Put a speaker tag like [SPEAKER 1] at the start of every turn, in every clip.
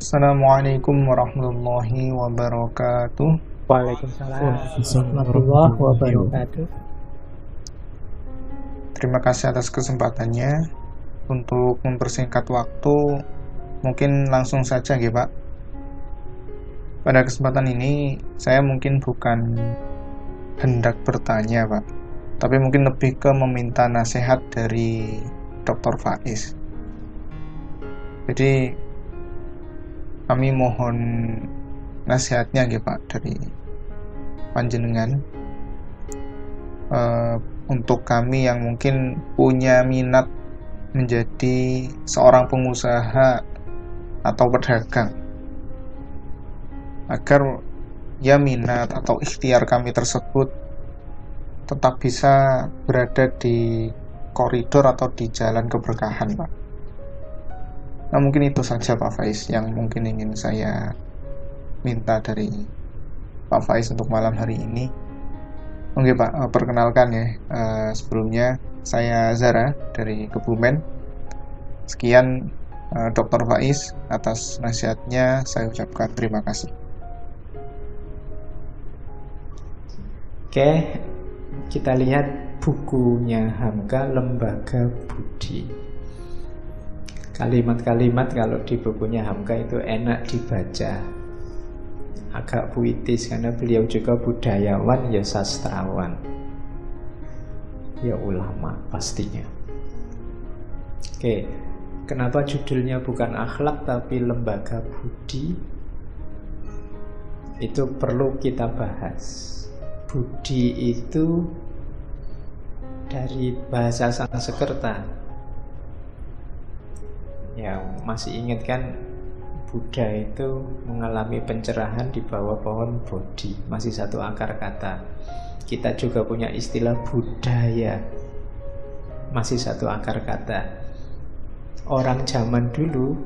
[SPEAKER 1] Assalamualaikum warahmatullahi wabarakatuh.
[SPEAKER 2] Waalaikumsalam warahmatullahi wabarakatuh.
[SPEAKER 1] Terima kasih atas kesempatannya. Untuk mempersingkat waktu, mungkin langsung saja ya Pak. Pada kesempatan ini, saya mungkin bukan hendak bertanya Pak, tapi mungkin lebih ke meminta nasihat dari Dr. Faiz. Jadi, kami mohon nasihatnya ya Pak dari panjenengan untuk kami yang mungkin punya minat menjadi seorang pengusaha atau pedagang, agar ya minat atau ikhtiar kami tersebut tetap bisa berada di koridor atau di jalan keberkahan Pak. Nah mungkin itu saja Pak Faiz yang mungkin ingin saya minta dari Pak Faiz untuk malam hari ini. Oke Pak, perkenalkan ya, sebelumnya saya Zara dari Kebumen. Sekian Dr. Faiz, atas nasihatnya saya ucapkan terima kasih.
[SPEAKER 2] Oke, kita lihat bukunya Hamka, Lembaga Budi. Kalimat-kalimat kalau di bukunya Hamka itu enak dibaca, agak puitis karena beliau juga budayawan, ya sastrawan, ya ulama pastinya. Oke, kenapa judulnya bukan akhlak tapi lembaga budi? Itu perlu kita bahas. Budi itu dari bahasa Sanskerta. Ya, masih ingat kan, Buddha itu mengalami pencerahan di bawah pohon Bodhi, masih satu akar kata. Kita juga punya istilah budaya, masih satu akar kata. Orang zaman dulu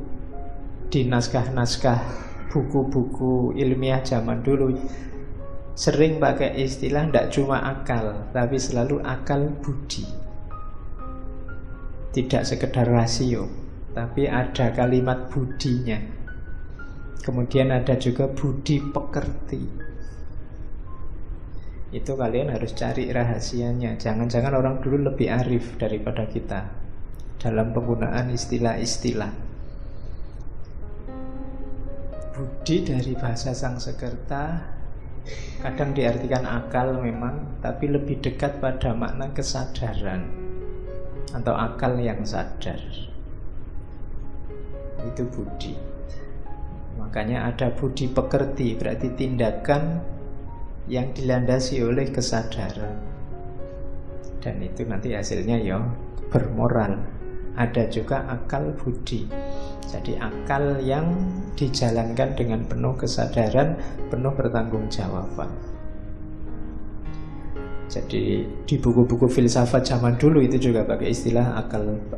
[SPEAKER 2] di naskah-naskah buku-buku ilmiah zaman dulu sering pakai istilah tidak cuma akal, tapi selalu akal budi. Tidak sekedar rasio, tapi ada kalimat budinya. Kemudian ada juga budi pekerti. Itu kalian harus cari rahasianya. Jangan-jangan orang dulu lebih arif daripada kita dalam penggunaan istilah-istilah. Budi dari bahasa Sanskerta kadang diartikan akal memang, tapi lebih dekat pada makna kesadaran atau akal yang sadar. Itu budi. Makanya ada budi pekerti, berarti tindakan yang dilandasi oleh kesadaran. Dan itu nanti hasilnya ya bermoral. Ada juga akal budi. Jadi akal yang dijalankan dengan penuh kesadaran, penuh pertanggungjawaban. Jadi di buku-buku filsafat zaman dulu itu juga pakai istilah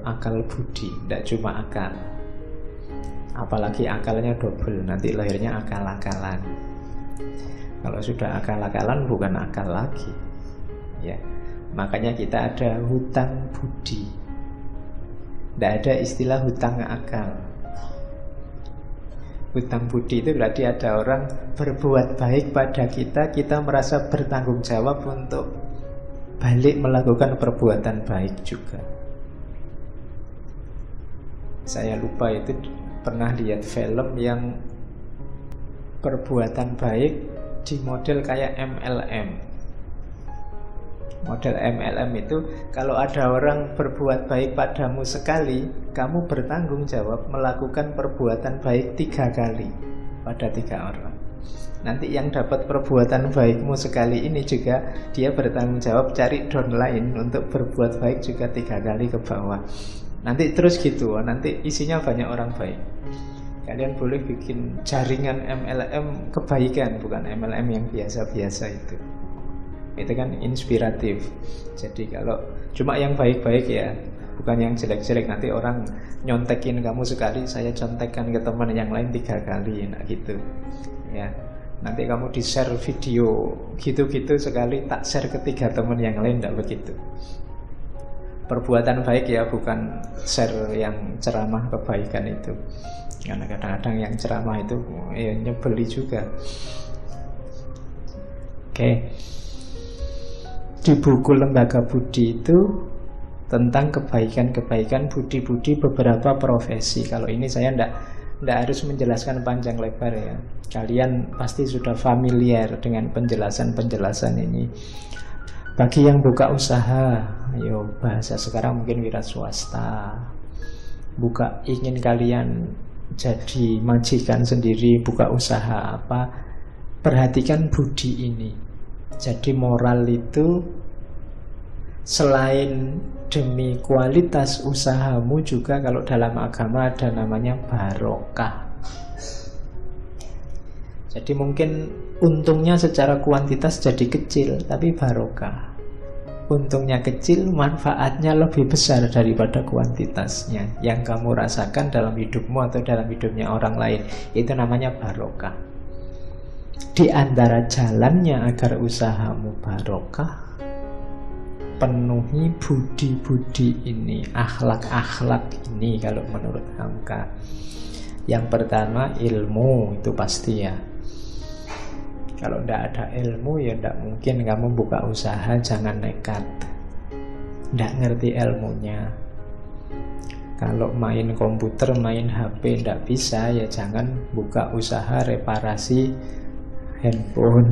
[SPEAKER 2] akal budi, tidak cuma akal. Apalagi akalnya double, nanti lahirnya akal-akalan. Kalau sudah akal-akalan bukan akal lagi. Ya, makanya kita ada hutang budi. Tidak ada istilah hutang akal. Hutang budi itu berarti ada orang berbuat baik pada kita, kita merasa bertanggung jawab untuk balik melakukan perbuatan baik juga. Saya lupa itu pernah lihat film yang perbuatan baik di model kayak MLM. Model MLM itu kalau ada orang berbuat baik padamu sekali, kamu bertanggung jawab melakukan perbuatan baik 3 kali pada 3 orang. Nanti yang dapat perbuatan baikmu sekali ini juga dia bertanggung jawab cari downline untuk berbuat baik juga 3 kali ke bawah. Nanti terus gitu, nanti isinya banyak orang baik. Kalian boleh bikin jaringan MLM kebaikan, bukan MLM yang biasa-biasa itu. Itu kan inspiratif. Jadi kalau cuma yang baik-baik ya, bukan yang jelek-jelek. Nanti orang nyontekin kamu sekali, saya contekkan ke teman yang lain 3 kali, nah gitu. Ya, nanti kamu di-share video gitu-gitu sekali, tak share ke 3 teman yang lain, tidak begitu. Perbuatan baik ya, bukan share yang ceramah kebaikan itu. Karena kadang-kadang yang ceramah itu ya nyebeli juga. Oke. Di buku Lembaga Budi itu tentang kebaikan-kebaikan budi-budi beberapa profesi. Kalau ini saya ndak harus menjelaskan panjang lebar ya. Kalian pasti sudah familiar dengan penjelasan-penjelasan ini. Bagi yang buka usaha, yo bahasa sekarang mungkin wira swasta. Ingin kalian jadi majikan sendiri, buka usaha apa, perhatikan budi ini. Jadi moral itu selain demi kualitas usahamu juga kalau dalam agama ada namanya barokah. Jadi mungkin untungnya secara kuantitas jadi kecil, tapi barokah. Untungnya kecil, manfaatnya lebih besar daripada kuantitasnya. Yang kamu rasakan dalam hidupmu atau dalam hidupnya orang lain, itu namanya barokah. Di antara jalannya agar usahamu barokah, penuhi budi-budi ini, akhlak-akhlak ini kalau menurut Hamka. Yang pertama ilmu, itu pasti ya. Kalau tidak ada ilmu ya tidak mungkin kamu buka usaha. Jangan nekat, tidak ngerti ilmunya. Kalau main komputer, main HP tidak bisa, ya jangan buka usaha reparasi handphone.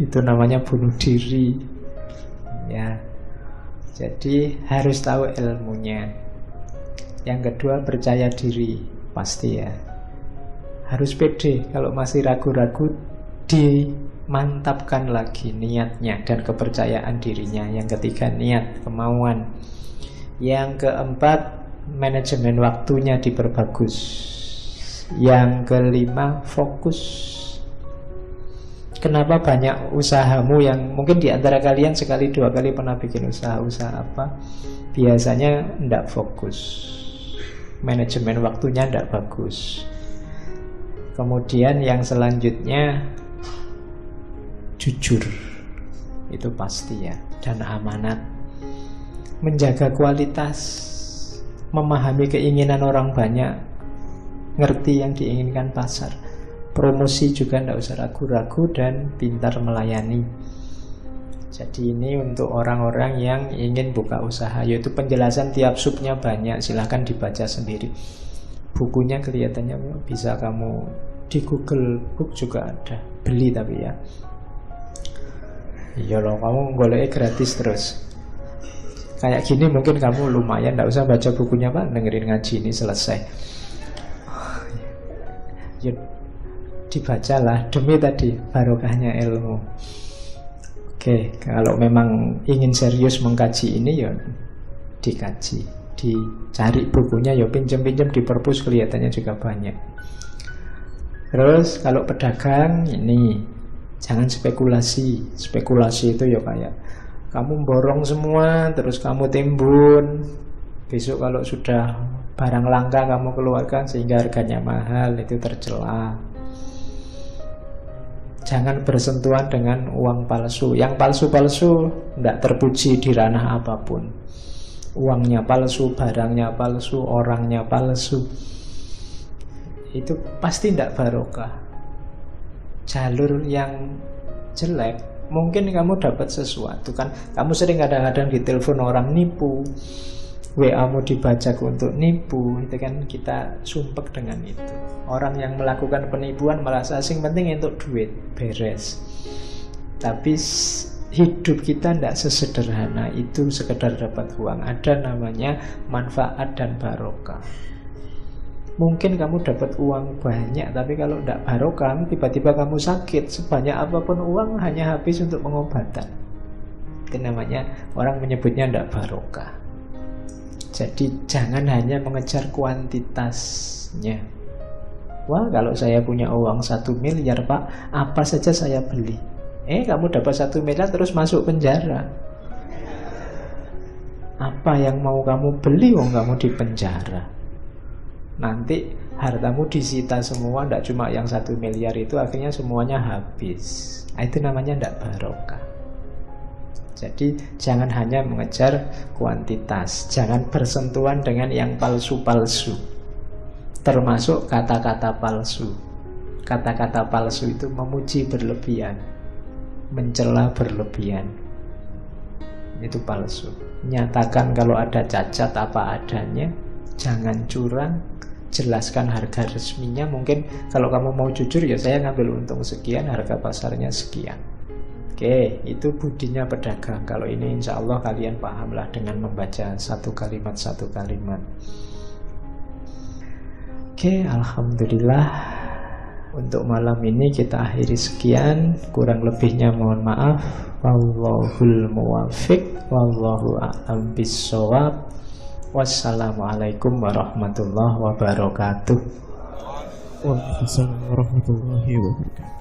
[SPEAKER 2] Itu namanya bunuh diri ya. Jadi harus tahu ilmunya. Yang kedua percaya diri, pasti ya. Harus pede. Kalau masih ragu-ragu, dimantapkan lagi niatnya dan kepercayaan dirinya. Yang ketiga niat, kemauan. Yang keempat manajemen waktunya diperbagus. Yang kelima fokus. Kenapa banyak usahamu yang mungkin di antara kalian sekali dua kali pernah bikin usaha apa, biasanya tidak fokus, manajemen waktunya tidak bagus. Kemudian yang selanjutnya jujur, itu pasti ya, dan amanat, menjaga kualitas, memahami keinginan orang banyak, ngerti yang diinginkan pasar. Promosi juga tidak usah ragu-ragu dan pintar melayani. Jadi ini untuk orang-orang yang ingin buka usaha. Yaitu penjelasan tiap subnya banyak, silahkan dibaca sendiri. Bukunya kelihatannya bisa kamu di Google Book juga ada, beli tapi ya. Iya loh, kamu goleknya gratis terus. Kayak gini mungkin kamu lumayan, tidak usah baca bukunya Pak, dengerin ngaji ini selesai. Ya, dibacalah demi tadi barokahnya ilmu. Oke, kalau memang ingin serius mengkaji ini ya dikaji, dicari bukunya ya pinjam-pinjam di perpus, kelihatannya juga banyak. Terus kalau pedagang ini jangan spekulasi. Spekulasi itu ya kayak kamu borong semua terus kamu timbun. Besok kalau sudah barang langka kamu keluarkan sehingga harganya mahal, itu tercela. Jangan bersentuhan dengan uang palsu. Yang palsu-palsu tidak terpuji di ranah apapun. Uangnya palsu, barangnya palsu, orangnya palsu, itu pasti tidak barokah. Jalur yang jelek, mungkin kamu dapat sesuatu kan. Kamu sering kadang-kadang ditelepon orang nipu, WA-mu dibajak untuk nipu, itu kan kita sumpek dengan itu. Orang yang melakukan penipuan merasa asing, penting untuk duit, beres. Tapi hidup kita tidak sesederhana itu sekedar dapat uang. Ada namanya manfaat dan barokah. Mungkin kamu dapat uang banyak, tapi kalau tidak barokah, tiba-tiba kamu sakit, sebanyak apapun uang hanya habis untuk pengobatan. Itu namanya, orang menyebutnya tidak barokah. Jadi jangan hanya mengejar kuantitasnya. Wah, kalau saya punya uang 1 miliar Pak, apa saja saya beli. Kamu dapat 1 miliar terus masuk penjara. Apa yang mau kamu beli, wong kamu di penjara. Nanti hartamu disita semua, tidak cuma yang 1 miliar itu, akhirnya semuanya habis. Itu namanya tidak barokah. Jadi jangan hanya mengejar kuantitas, jangan bersentuhan dengan yang palsu-palsu. termasuk kata-kata palsu. Kata-kata palsu itu memuji berlebihan, mencela berlebihan, itu palsu. Nyatakan kalau ada cacat apa adanya, jangan curang, jelaskan harga resminya. Mungkin kalau kamu mau jujur, ya saya ngambil untung sekian, harga pasarnya sekian. Oke, itu budinya pedagang. Kalau ini insya Allah kalian pahamlah dengan membaca satu kalimat. Oke, alhamdulillah. Untuk malam ini kita akhiri sekian. Kurang lebihnya mohon maaf. Wallahul muwafiq, wallahu a'lam bissawab. Wassalamualaikum warahmatullahi wabarakatuh.
[SPEAKER 3] Waalaikumsalam warahmatullahi wabarakatuh.